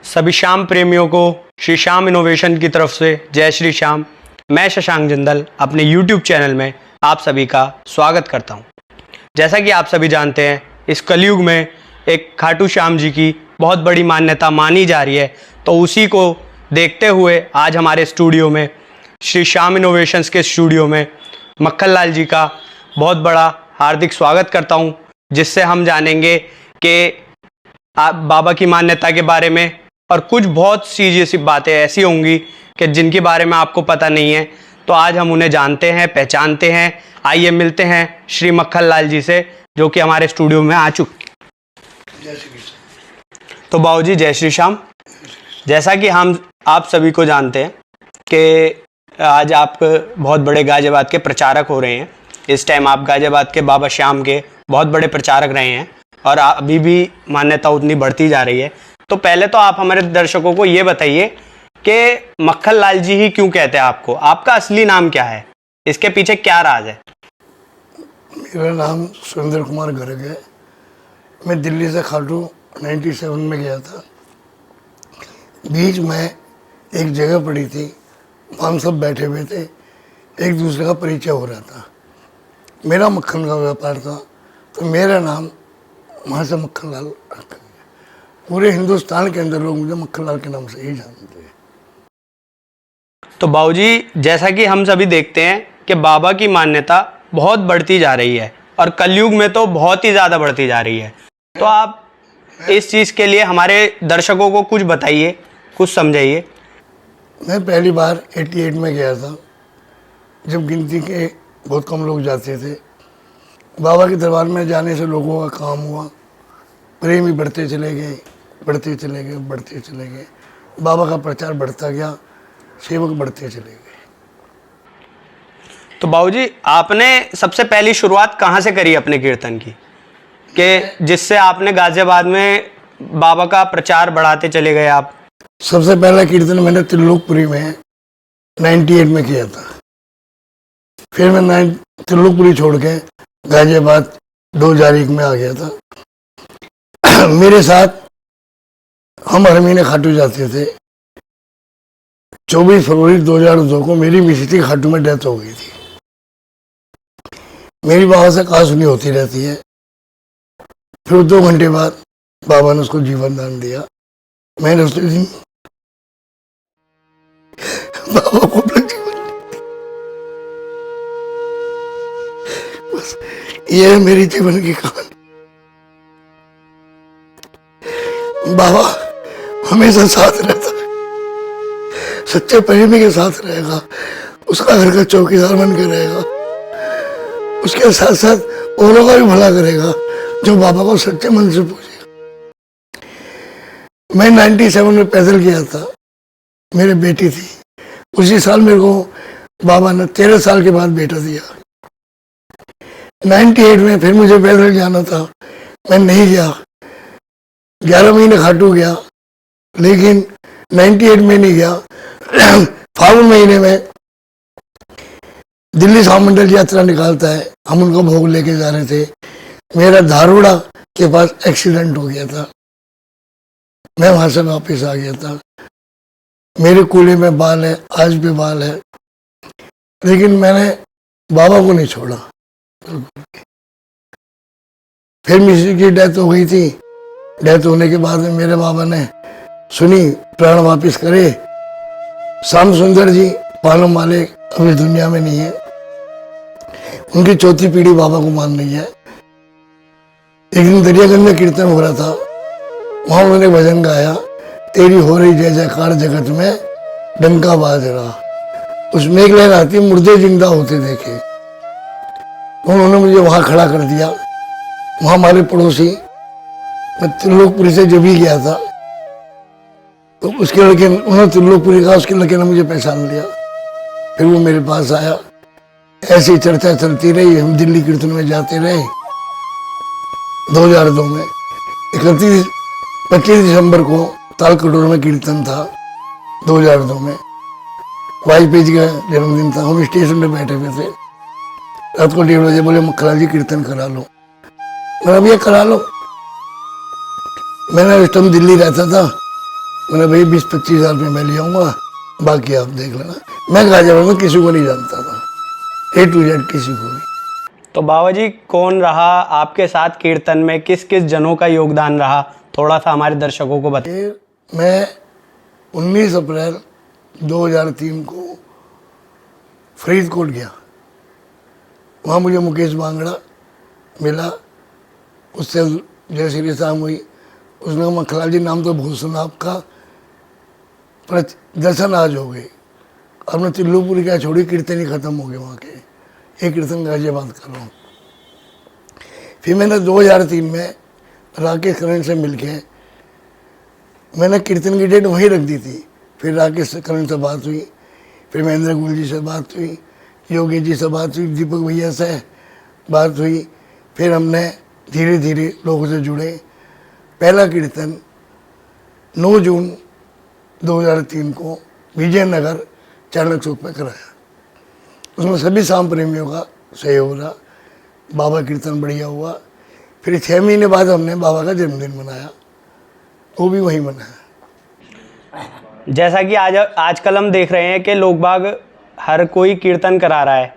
सभी श्याम प्रेमियों को श्री श्याम इनोवेशन की तरफ से जय श्री श्याम। मैं शशांक जिंदल अपने YouTube चैनल में आप सभी का स्वागत करता हूं। जैसा कि आप सभी जानते हैं, इस कलयुग में एक खाटू श्याम जी की बहुत बड़ी मान्यता मानी जा रही है, तो उसी को देखते हुए आज हमारे स्टूडियो में श्री श्याम इनोवेशंस के स्टूडियो में मक्खन लाल जी का बहुत बड़ा हार्दिक स्वागत करता हूं, जिससे हम जानेंगे कि बाबा की मान्यता के बारे में और कुछ बहुत सी ऐसी बातें ऐसी होंगी कि जिनके बारे में आपको पता नहीं है। तो आज हम उन्हें जानते हैं, पहचानते हैं। आइए मिलते हैं श्री मक्खन लाल जी से, जो कि हमारे स्टूडियो में आ चुके। जय श्री कृष्ण। तो बाबू जी जय श्री श्याम। जैसा कि हम आप सभी को जानते हैं कि आज आप बहुत बड़े गाजियाबाद के प्रचारक हो रहे हैं। इस टाइम आप गाजियाबाद के बाबा श्याम के बहुत बड़े प्रचारक रहे हैं और अभी भी मान्यता उतनी बढ़ती जा रही है। तो पहले तो आप हमारे दर्शकों को ये बताइए कि मक्खन लाल जी ही क्यों कहते हैं आपको, आपका असली नाम क्या है, इसके पीछे क्या राज है? मेरा नाम सुरेंद्र कुमार गर्ग है। मैं दिल्ली से खाटू 97 में गया था। बीच में एक जगह पड़ी थी, हम सब बैठे हुए थे, एक दूसरे का परिचय हो रहा था। मेरा मक्खन का व्यापार था, तो मेरा नाम वहाँ से मक्खन लाल रखा गया। पूरे हिंदुस्तान के अंदर लोग मुझे मक्खन लाल के नाम से ही जानते हैं। तो बाबूजी, जैसा कि हम सभी देखते हैं कि बाबा की मान्यता बहुत बढ़ती जा रही है और कलयुग में तो बहुत ही ज़्यादा बढ़ती जा रही है। तो आप इस चीज़ के लिए हमारे दर्शकों को कुछ बताइए, कुछ समझाइए। मैं पहली बार 88 में गया था, जब गिनती के बहुत कम लोग जाते थे। बाबा के दरबार में जाने से लोगों का काम हुआ, प्रेम ही बढ़ते चले गए, बढ़ते चले गए, बढ़ते चले गए। बाबा का प्रचार बढ़ता गया, सेवक बढ़ते चले गए। तो बाबूजी, आपने सबसे पहली शुरुआत कहाँ से करी अपने कीर्तन की, कि जिससे आपने गाजियाबाद में बाबा का प्रचार बढ़ाते चले गए आप? सबसे पहला कीर्तन मैंने त्रिलोकपुरी में 98 में किया था। फिर मैं त्रिलोकपुरी छोड़ के गाजियाबाद 2001 में आ गया था। मेरे साथ हम हर महीने खाटू जाते थे। 24 फरवरी 2002 को मेरी मिसी थी खाटू में, डेथ हो गई थी। मेरी बाबा से कहा सुनी होती रहती है। फिर 2 घंटे बाद बाबा ने उसको जीवन दान दिया। मैंने उस दिन बाबा को अपना जीवन, बस ये है मेरी जीवन की कहानी। बाबा हमेशा साथ रहता है, सच्चे प्रेमी के साथ रहेगा, उसका घर का चौकीदार बन के रहेगा, उसके साथ साथ औरों का भी भला करेगा जो बाबा को सच्चे मन से पूजेगा। मैं 97 में पैदल गया था, मेरी बेटी थी। उसी साल मेरे को बाबा ने 13 साल के बाद बेटा दिया। 98 में फिर मुझे पैदल जाना था, मैं नहीं गया। 11 महीने खाटू गया, लेकिन 98 में नहीं गया। फागुन महीने में दिल्ली महामंडल यात्रा निकालता है, हम उनको भोग लेके जा रहे थे। मेरा धारूड़ा के पास एक्सीडेंट हो गया था, मैं वहां से वापस आ गया था। मेरे कूल्हे में बाल है, आज भी बाल है, लेकिन मैंने बाबा को नहीं छोड़ा। फिर मिसी की डेथ हो गई थी। डेथ होने के बाद में मेरे बाबा ने सुनी, प्राण वापिस करे। श्याम सुंदर जी पालम वाले अभी दुनिया में नहीं है, उनकी चौथी पीढ़ी बाबा को मान रही है। एक दिन दरियागंज में कीर्तन हो रहा था, वहां उन्होंने भजन गाया, तेरी हो रही जय जयकार जगत में डंका बाज रहा। उसमें एक लाइन आती, मुर्दे जिंदा होते देखे। उन्होंने मुझे वहां खड़ा कर दिया। वहां हमारे पड़ोसी, मैं त्रिलोकपुरी से जब भी गया था, तो उसके लड़के, उन्होंने त्रिलोकपुरी का, उसके लड़के ने मुझे पहचान लिया। फिर वो मेरे पास आया, ऐसी चर्चा चलती रही, हम दिल्ली कीर्तन में जाते रहे। 2002 में 25 दिसंबर को तालकटोरा में कीर्तन था। 2002 में वाजपेयी जी का जन्मदिन था। हम स्टेशन पे बैठे हुए थे, रात को 1:30 बजे बोले मक्खन लाल जी कीर्तन करा लो। मैंने भैया करा लो। मैंने उस टाइम दिल्ली रहता था, मैंने भाई 20-25 हज़ार रुपये मैं ले आऊँगा, बाकी आप देख लेना। मैं गाजियाबाद में किसी को नहीं जानता था, A to Z किसी को भी। तो बाबा जी कौन रहा आपके साथ कीर्तन में, किस किस जनों का योगदान रहा, थोड़ा सा हमारे दर्शकों को बताइए। फिर मैं 19 अप्रैल 2003 को फरीदकोट गया। वहाँ मुझे मुकेश बांगड़ा मिला, उससे जय श्री राम हुई। उसने कहा मखलाल जी नाम तो बहुत सुना आपका, पर दर्शन आज हो गए। आपने तिल्लूपुर क्या छोड़ी, कीर्तन ही खत्म हो गए वहाँ के, एक कीर्तन गाजियाबाद कर रहा हूँ। फिर मैंने 2003 में राकेश करण से मिलके मैंने कीर्तन की डेट वहीं रख दी थी। फिर राकेश करण से बात हुई, फिर महेंद्र गुल जी से बात हुई, योगी जी से बात हुई, दीपक भैया से बात हुई। फिर हमने धीरे धीरे लोगों से जुड़े। पहला कीर्तन 9 जून 2003 को विजयनगर चाणक्य चौक में कराया। उसमें सभी शाम प्रेमियों का सहयोग रहा। बाबा कीर्तन बढ़िया हुआ। फिर 6 महीने बाद हमने बाबा का जन्मदिन मनाया, वो भी वहीं मनाया। जैसा कि आजकल हम देख रहे हैं कि लोग बाग हर कोई कीर्तन करा रहा है,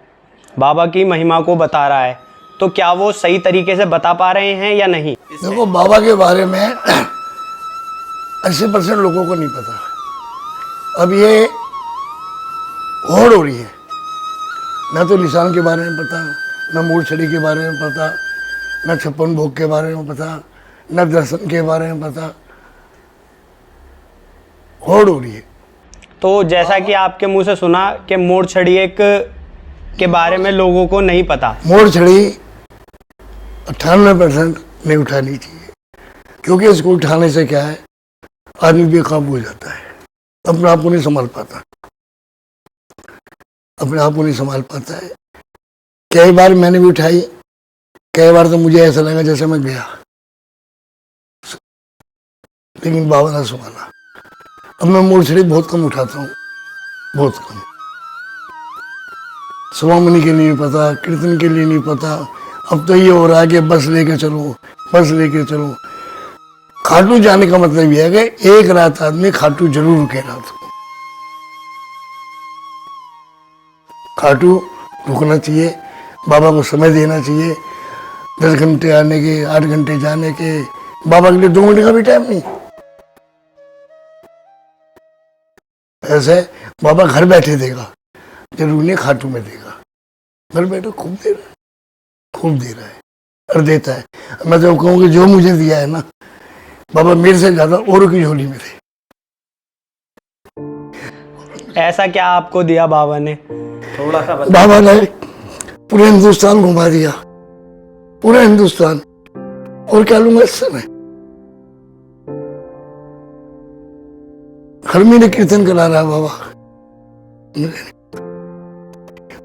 बाबा की महिमा को बता रहा है, तो क्या वो सही तरीके से बता पा रहे हैं या नहीं? देखो बाबा के बारे में 80% लोगों को नहीं पता। अब ये होड़ हो रही है, ना तो निशान के बारे में पता, ना मूल छड़ी के बारे में पता, ना 56 भोग के बारे में पता, ना दर्शन के बारे में पता। होड़ हो रही है। तो जैसा कि आपके मुंह से सुना कि मोड़ छड़ी एक के बारे में लोगों को नहीं पता। मोड़ छड़ी 98% नहीं उठानी चाहिए, क्योंकि इसको उठाने से क्या है, आदमी बेकाबू हो जाता है, अपने आप को नहीं संभाल पाता, अपने आप को नहीं संभाल पाता है। कई बार मैंने भी उठाई, कई बार तो मुझे ऐसा लगा जैसे मैं गया, लेकिन बाबा ने संभाला। अब मैं मोड़ छड़ी बहुत कम उठाता हूँ, बहुत कम। स्वामी के लिए नहीं पता, कीर्तन के लिए नहीं पता। अब तो ये हो रहा है कि बस लेके चलो, बस लेके चलो। खाटू जाने का मतलब यह है कि एक रात आदमी खाटू जरूर रुके रात को। खाटू रुकना चाहिए, बाबा को समय देना चाहिए। 10 घंटे आने के, 8 घंटे जाने के, बाबा के लिए 2 मिनट का भी टाइम नहीं। ऐसे बाबा घर बैठे देगा, जरूर नहीं खाटू में देगा। घर बैठे खूब दे रहा है, खूब दे रहा है और देता है। मैं तो कहूँ कि जो मुझे दिया है ना बाबा, मेरे से ज्यादा औरों की झोली में थे। ऐसा क्या आपको दिया बाबा ने, थोड़ा सा बताइए। बाबा ने पूरे हिंदुस्तान घुमा दिया, पूरा हिंदुस्तान। और क्या लूंगा इससे मैं? हर महीने कीर्तन करा रहा है बाबा।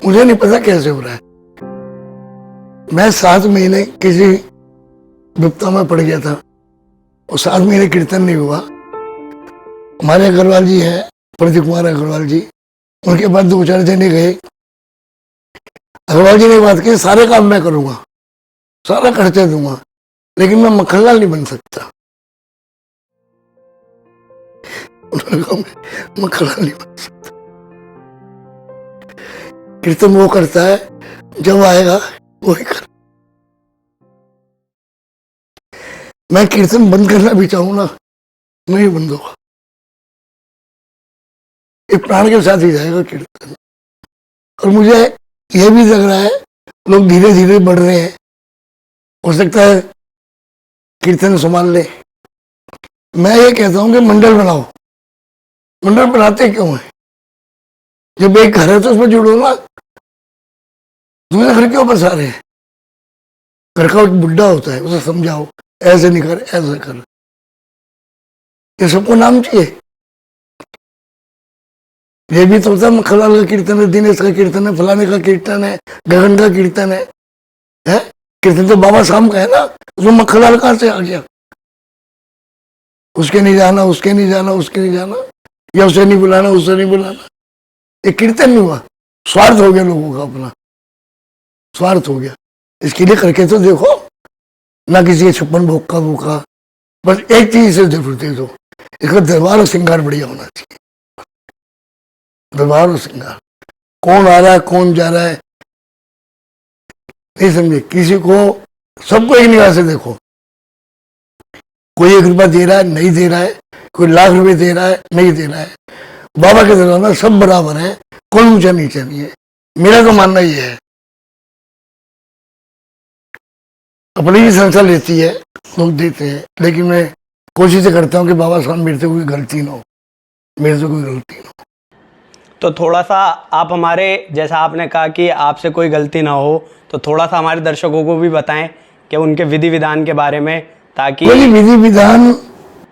मुझे नहीं पता कैसे हो रहा है। मैं 7 महीने किसी विपता में पड़ गया था और 7 महीने कीर्तन नहीं हुआ। हमारे अग्रवाल जी हैं, प्रदीप कुमार अग्रवाल जी, उनके बाद 2-4 जने गए। अग्रवाल जी ने बात की, सारे काम मैं करूंगा, सारा खर्चा दूंगा, लेकिन मैं मक्खनलाल नहीं बन सकता। उन्होंने कहा मैं मक्खनलाल नहीं बन सकता। कीर्तन वो करता है, जब आएगा वही कर। मैं कीर्तन बंद करना भी चाहूँ ना, नहीं बंद होगा। ये प्राण के साथ ही जाएगा कीर्तन। और मुझे यह भी लग रहा है लोग धीरे धीरे बढ़ रहे हैं, हो सकता है कीर्तन संभाल ले। मैं ये कहता हूँ कि मंडल बनाओ। मंडल बनाते क्यों है? जब एक घर है तो उसमें जुड़ो ना। तुम्हें घर क्यों बसा रहे हैं? घर का एक बुढ़ा होता है, उसे समझाओ, ऐसे नहीं कर, ऐसे कर। ये सबको नाम चाहिए। ये भी तो होता है मक्खनलाल का कीर्तन है, दिनेश का कीर्तन है, फलाने का कीर्तन है, गगन का कीर्तन है। कीर्तन तो बाबा शाम का है ना, उसमें मक्खनलाल कहाँ से आ गया? उसके नहीं जाना, उसके नहीं जाना, उसके नहीं जाना, या उसे नहीं बुलाना, उसे नहीं बुलाना। ये कीर्तन नहीं हुआ, स्वार्थ हो गया लोगों का, अपना स्वार्थ हो गया। इसके लिए करके तो देखो ना, किसी के 56 भोग का भूखा। बस एक चीज से जरूर दे दो, इसका दरबार और श्रृंगार बढ़िया होना चाहिए। दरबार और श्रृंगार, कौन आ रहा है कौन जा रहा है नहीं समझे, किसी को सबको एक निगाह से देखो। कोई 1 रुपया दे रहा है नहीं दे रहा है, कोई लाख रुपए दे रहा है नहीं दे रहा है, बाबा के दरबार में सब बराबर है, कोई ऊंचा नीचा नहीं है। मेरा तो मानना ये है, अपनी ही संस्था लेती है, लोग देते हैं, लेकिन मैं कोशिश करता हूँ कि बाबा साहब मेरे से कोई गलती ना हो, मेरे से कोई गलती ना हो। तो थोड़ा सा आप हमारे, जैसा आपने कहा कि आपसे कोई गलती ना हो, तो थोड़ा सा हमारे दर्शकों को भी बताएं कि उनके विधि विधान के बारे में, ताकि कोई विधि विधान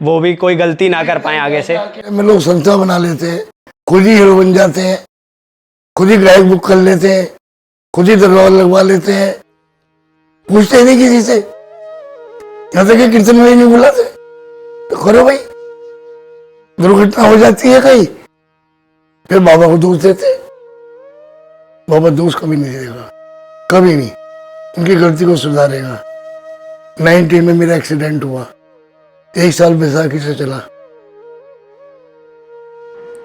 वो भी कोई गलती ना कर पाए आगे से। में लोग संस्था बना लेते हैं, खुद ही हीरो बन जाते हैं, खुद ही गायक बुक कर लेते हैं, खुद ही दरबार लगवा लेते हैं, पूछते ही नहीं किसी से। यहाँ तक कि कीर्तन में ही नहीं बुलाते, तो करो भाई, दुर्घटना हो जाती है कहीं, फिर बाबा को दोष देते। बाबा दोष कभी नहीं देगा, कभी नहीं, उनकी गलती को सुधारेगा। 90 में मेरा एक्सीडेंट हुआ, 1 साल बैसाखी से चला।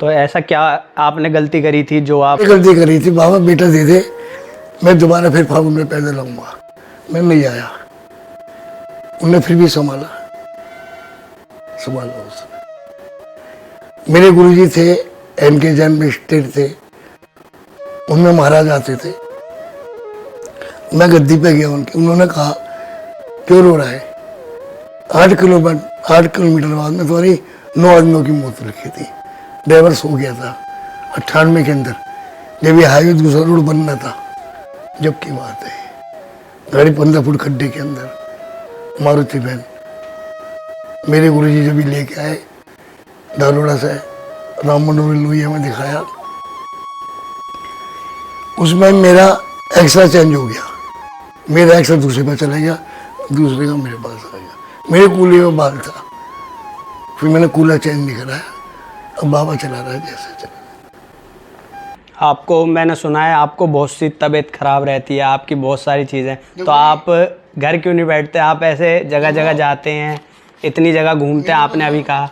तो ऐसा क्या आपने गलती करी थी जो आप? गलती करी थी, बाबा बेटा दे दे, मैं दोबारा फिर फागुन में पैदल आऊंगा। मैं नहीं आया, उन्हें फिर भी संभाला उसने। मेरे गुरुजी थे, एनके जैन मिस्टर थे, उनमें महाराज आते थे। मैं गद्दी पे गया उनके, उन्होंने कहा क्यों रो रहा है? 8 किलोमीटर बाद में तुम्हारी 9 आदमियों की मौत लिखी थी। ड्राइवर सो गया था 98 के अंदर, जब ये हाईवे दूसरा रोड बनना था, जब की बात है। गाड़ी 15 फुट खड्डे के अंदर, मारुति वैन। मेरे गुरुजी जब भी लेके आए दारोड़ा से, राम मनोहर लोहिया में दिखाया, उसमें मेरा एक्स्ट्रा चेंज हो गया। मेरा एक्स्ट्रा दूसरे पर चला गया, दूसरे का मेरे पास आ गया। मेरे कूल्हे में बाल था, फिर मैंने कूल्हा चेंज नहीं कराया, अब बाबा चला रहा है जैसे चला। आपको मैंने सुना है आपको बहुत सी तबीयत खराब रहती है, आपकी बहुत सारी चीज़ें, तो आप घर क्यों नहीं बैठते? आप ऐसे जगह जगह जाते हैं, इतनी जगह घूमते हैं, आपने अभी कहा।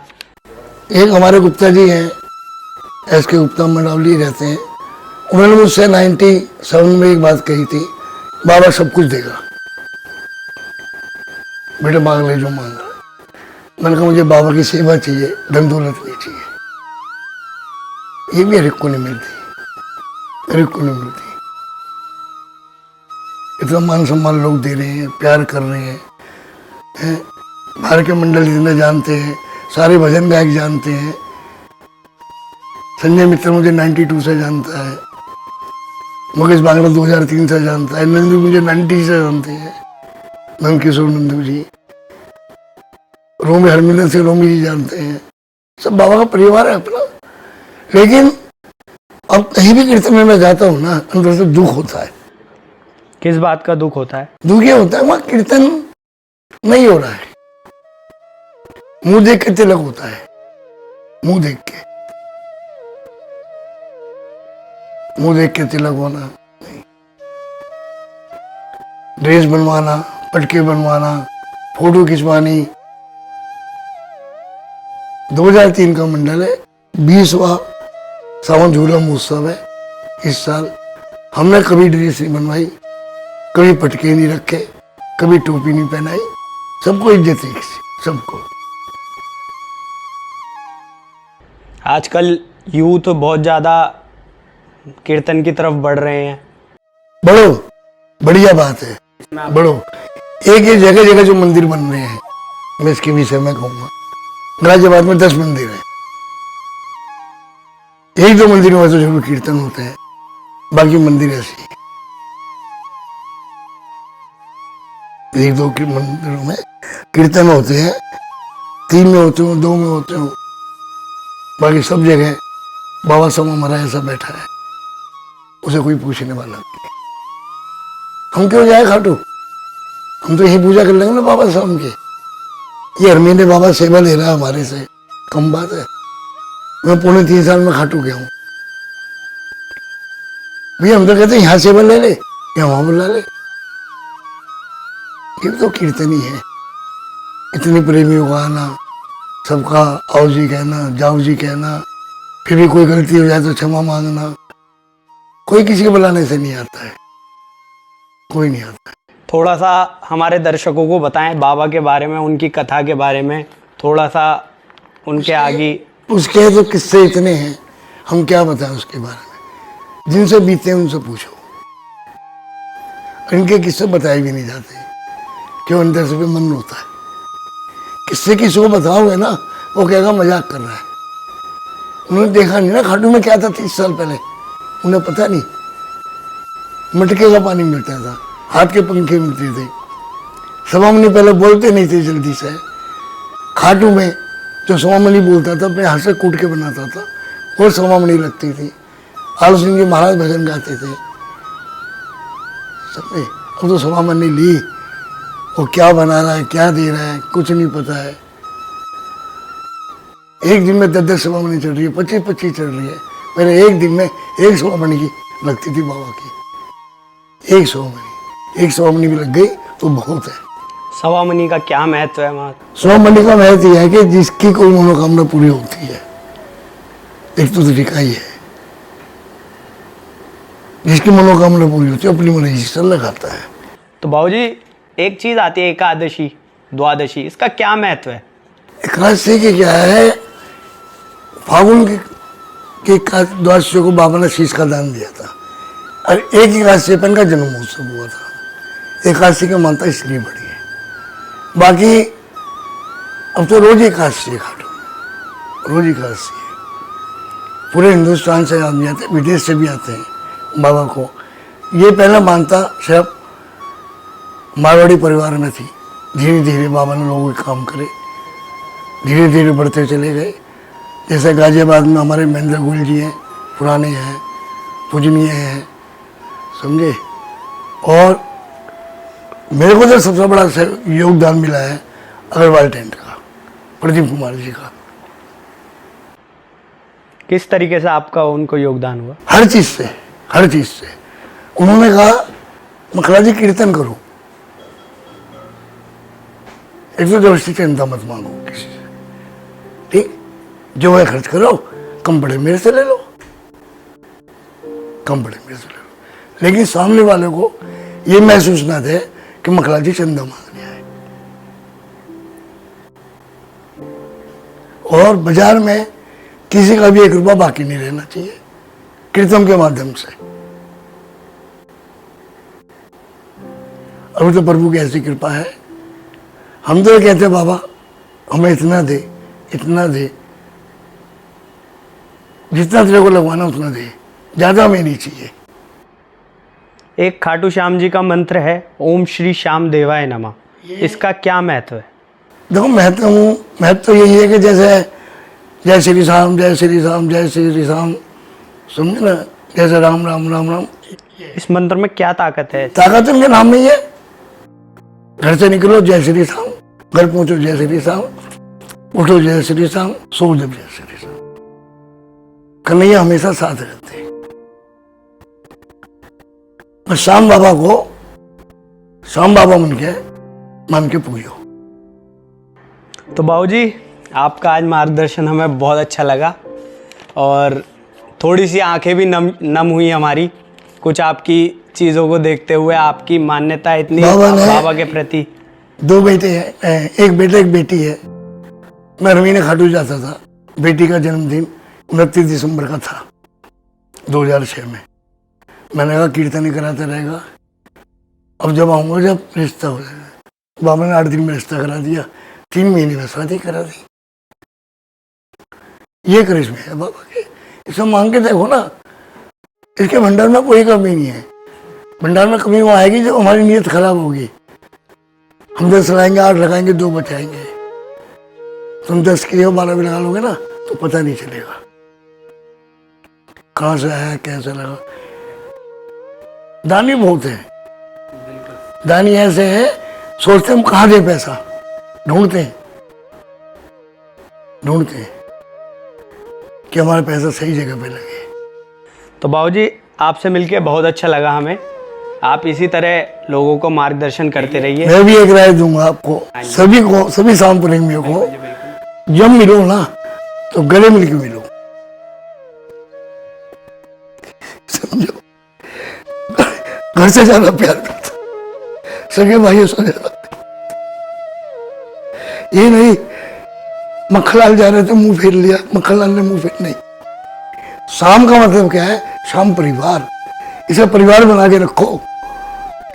एक हमारे गुप्ता जी हैं, SK गुप्ता मंडावली रहते हैं, उन्होंने मुझसे 97 में एक बात कही थी, बाबा सब कुछ देगा, बेटा मांग ले जो मांगा। मैंने कहा मुझे बाबा की सेवा चाहिए, धन दौलत नहीं चाहिए। ये भी हर एक को नहीं मिलती, हर एक को नहीं मिलती। इतना मान सम्मान लोग दे रहे हैं, प्यार कर रहे हैं, बाहर के मंडल इतने जानते हैं, सारे भजन गायक जानते हैं। संजय मित्र मुझे 92 से जानता है, मुकेश बांगड़ा 2003 से जानता है, नंदू मुझे 90 से जानते हैं, नंद किशोर नंदू जी, रोमी हरमिंदर से रोमी जी जानते हैं, सब बाबा का परिवार है अपना। लेकिन अब कहीं भी कीर्तन में मैं जाता हूँ ना, अंदर से दुख होता है। किस बात का दुख होता है? दुख ये होता है वहां कीर्तन नहीं हो रहा है, मुंह देख के तिलक होता है, मुंह देख के, मुंह देख के तिलक होना नहीं। ड्रेस बनवाना, पटके बनवाना, फोटो खिंचवानी। 2003 का मंडल है, 20वां सावन झूला महोत्सव है इस साल। हमने कभी ड्रेस नहीं बनवाई, कभी पटके नहीं रखे, कभी टोपी नहीं पहनाई, सबको इज्जत है, सबको। आजकल यूथ बहुत ज़्यादा कीर्तन की तरफ बढ़ रहे हैं। बढ़ो, बढ़िया बात है, बढ़ो। एक एक जगह जगह जो मंदिर बन रहे हैं, मैं इसके विषय में कहूँगा। गाजियाबाद में 10 मंदिर है, 1-2 मंदिरों में तो जरूर कीर्तन होते हैं, बाकी मंदिर ऐसे ही। 1-2 मंदिरों में कीर्तन होते हैं, 3 में होते हो, 2 में होते हो, बाकी सब जगह बाबा साहब हमारा ऐसा बैठा है, उसे कोई पूछने वाला नहीं। हम क्यों जाए खाटू, हम तो यही पूजा कर लेंगे ना बाबा साहब के। ये हर महीने बाबा सेवा ले रहा है हमारे से, कम बात है। मैं 3.25 साल में खाटू गया हूँ भैया, हम तो कहते हैं यहाँ सेवा ले ले, या वहां बुला ले। ये तो कीर्तन ही है, इतने प्रेमियों का आना, सबका आओ जी कहना, जाओ जी कहना, फिर भी कोई गलती हो जाए तो क्षमा मांगना। कोई किसी के बुलाने से नहीं आता है, कोई नहीं आता है। थोड़ा सा हमारे दर्शकों को बताएं बाबा के बारे में, उनकी कथा के बारे में, थोड़ा सा उनके आगे। उसके तो किस्से इतने हैं, हम क्या बताएं उसके बारे में। जिनसे बीते हैं उनसे पूछो। इनके किस्से बताए भी नहीं जाते, क्यों? अंदर से भी मन होता है। किस्से किसी को बताओगे ना, वो कहेगा मजाक कर रहा है। उन्होंने देखा नहीं ना खाटू में क्या था 30 साल पहले, उन्हें पता नहीं। मटके का पानी मिलता था, हाथ के पंखे मिलते थे। सवामनी पहले बोलते नहीं थे जल्दी से। खाटू में जो सवामनी बोलता था अपने हाथ से कूट के बनाता था, वो सवामनी लगती थी। आलू सिंह जी महाराज भजन गाते थे, समझे? अब तो सवामनी ली, वो क्या बना रहा है, क्या दे रहा है, कुछ नहीं पता है। एक दिन में 10-10 सवामनी चल रही है, 25-25 चल रही है। पहले एक दिन में एक सवामनी की लगती थी बाबा की। एक सवामनी भी लग गई तो बहुत है। सवामनी का क्या महत्व है माँ? सवामनी का महत्व यह है कि जिसकी कोई मनोकामना पूरी होती है, एक तो तरीका ही है। जिसकी मनोकामना पूरी होती है अपनी मर्जी से लगाता है। तो बाबूजी एक चीज आती है एकादशी, द्वादशी, इसका क्या महत्व है? एकादशी की क्या है? फागुन के द्वादशी को बाबा ने शीश का दान दिया था, और एक एकादशी अपन का जन्म महोत्सव हुआ था। एकादशी की मानता इसलिए बड़ी है। बाकी अब तो रोज एकादशी है खाटू में, रोज एकादशी है। पूरे हिंदुस्तान से आदमी आते हैं, विदेश से भी आते हैं बाबा को। ये पहला मानता सिर्फ मारवाड़ी परिवार में थी। धीरे धीरे बाबा ने लोगों के काम करे, धीरे धीरे बढ़ते चले गए। जैसे गाजियाबाद में हमारे महेंद्र गुल जी हैं, पुराने हैं, पूजनीय हैं, समझे? और मेरे को तो सबसे बड़ा योगदान मिला है अग्रवाल टेंट का, प्रदीप कुमार जी का। किस तरीके से आपका उनको योगदान हुआ? हर चीज से, हर चीज से। उन्होंने कहा मखला जी कीर्तन करो, एक तो जबरदस्ती चिंता मत मांगो किसी से, ठीक? जो है खर्च करो, कम पड़े मेरे से ले लो, कम पड़े मेरे से ले लो। लेकिन सामने वाले को ये महसूस ना दे कि मखला जी चंदा मांगने आए। और बाजार में किसी का भी 1 रुपया बाकी नहीं रहना चाहिए कीर्तन के माध्यम से। अभी तो प्रभु की ऐसी कृपा है। हम तो कहते हैं बाबा हमें इतना दे, इतना दे, जितना तेरे को लगवाना उतना दे, ज्यादा हमें नहीं चाहिए। एक खाटू श्याम जी का मंत्र है ओम श्री श्याम देवाय नमः, इसका क्या महत्व है? देखो महत्व तो यही है कि जैसे जय श्री राम, जय श्री राम, जय श्री राम, समझे ना? जैसे राम राम राम राम। इस मंत्र में क्या ताकत है? ताकत उनके नाम में ही है। घर से निकलो जय श्री राम, घर पहुंचो जय श्री राम, उठो जय श्री राम, सो जब जय श्री राम। कन्हैया हमेशा साथ रहते हैं। बस श्याम बाबा को श्याम बाबा मान के पूजो। तो बाबूजी आपका आज मार्गदर्शन हमें बहुत अच्छा लगा, और थोड़ी सी आंखें भी नम हुई हमारी कुछ आपकी चीज़ों को देखते हुए। आपकी मान्यता इतनी बाबा के प्रति। 2 बेटे हैं, एक बेटा एक बेटी है। मैं रवीना खाटू जाता था, बेटी का जन्मदिन 29 दिसंबर का था 2006 में। मैंने कहा कीर्तन ही कराता रहेगा, अब जब आऊँगा जब रिश्ता हो जाएगा। बाबा ने 8 दिन में रिश्ता करा दिया, 3 महीने में शादी करा दी। ये करिश्मे है बाबा के। इसे मांग के देखो ना, इसके भंडार में कोई कमी नहीं है। भंडार में कमी वो आएगी जब हमारी नीयत खराब होगी। हम 10 लगाएंगे, 8 लगाएंगे, 2 बचाएंगे। तुम 10 किए हो 12 भी लगा लोगे ना तो पता नहीं चलेगा कहाँ से आया, कैसे लगा। दानी बहुत है, दानी ऐसे है, सोचते हम कहाँ दे पैसा, ढूंढते हैं कि हमारा पैसा सही जगह पे लगे। तो बाबूजी आपसे मिलके बहुत अच्छा लगा हमें। आप इसी तरह लोगों को मार्गदर्शन करते रहिए। मैं भी एक राय दूंगा आपको, सभी को, सभी शाम प्रेमियों को, जब मिलो ना तो गले मिल के मिलो, समझो। घर से ज्यादा प्यार मिलता, सगे भाइयों से ज्यादा। ये नहीं मक्खनलाल जा रहे थे मुंह फेर लिया, मक्खनलाल ने मुंह फेर नहीं। शाम का मतलब क्या है? शाम परिवार, इसे परिवार बना के रखो,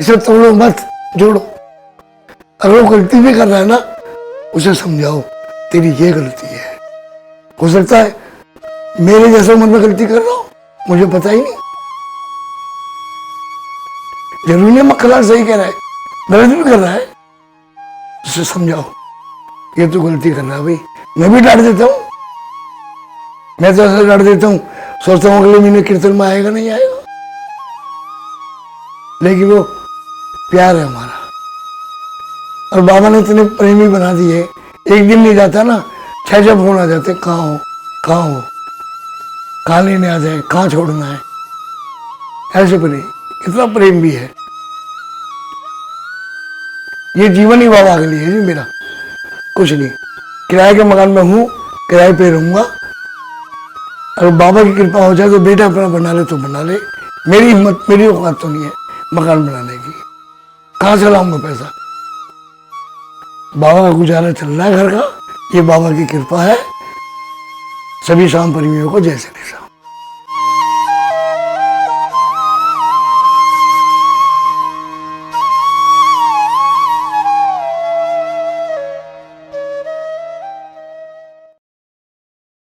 इसे तोड़ो मत, जोड़ो। अगर वो गलती भी कर रहा है ना, उसे समझाओ तेरी ये गलती है। हो सकता है मेरे जैसा मन में गलती कर रहा हो, मुझे पता ही नहीं। जरूरी नहीं मक्खनलाल सही कह रहा है, गलत भी कर रहा है, उसे समझाओ ये तो गलती कर रहा है भाई। मैं भी डांट देता हूँ, मैं तो ऐसा डांट देता हूँ, सोचता हूँ अगले महीने कीर्तन में आएगा नहीं आएगा, लेकिन वो प्यार है हमारा। और बाबा ने इतने प्रेमी बना दिए, एक दिन नहीं जाता ना 6 फोन आ जाते, कहाँ हो, कहाँ हो, कहाँ लेने आ जाए, कहाँ छोड़ना है, ऐसे प्रेम, इतना प्रेम भी है। ये जीवन ही बाबा के लिए है जी मेरा, कुछ नहीं। किराए के मकान में हूँ, किराए पे रहूंगा। अगर बाबा की कृपा हो जाए तो बेटा अपना बना ले तो बना ले, मेरी हिम्मत, मेरी औकात तो नहीं है मकान बनाने की, कहाँ से लाऊंगा पैसा? बाबा का गुजारा चल रहा है घर का, ये बाबा की कृपा है। सभी शाम प्रेमियों को जय श्री राम।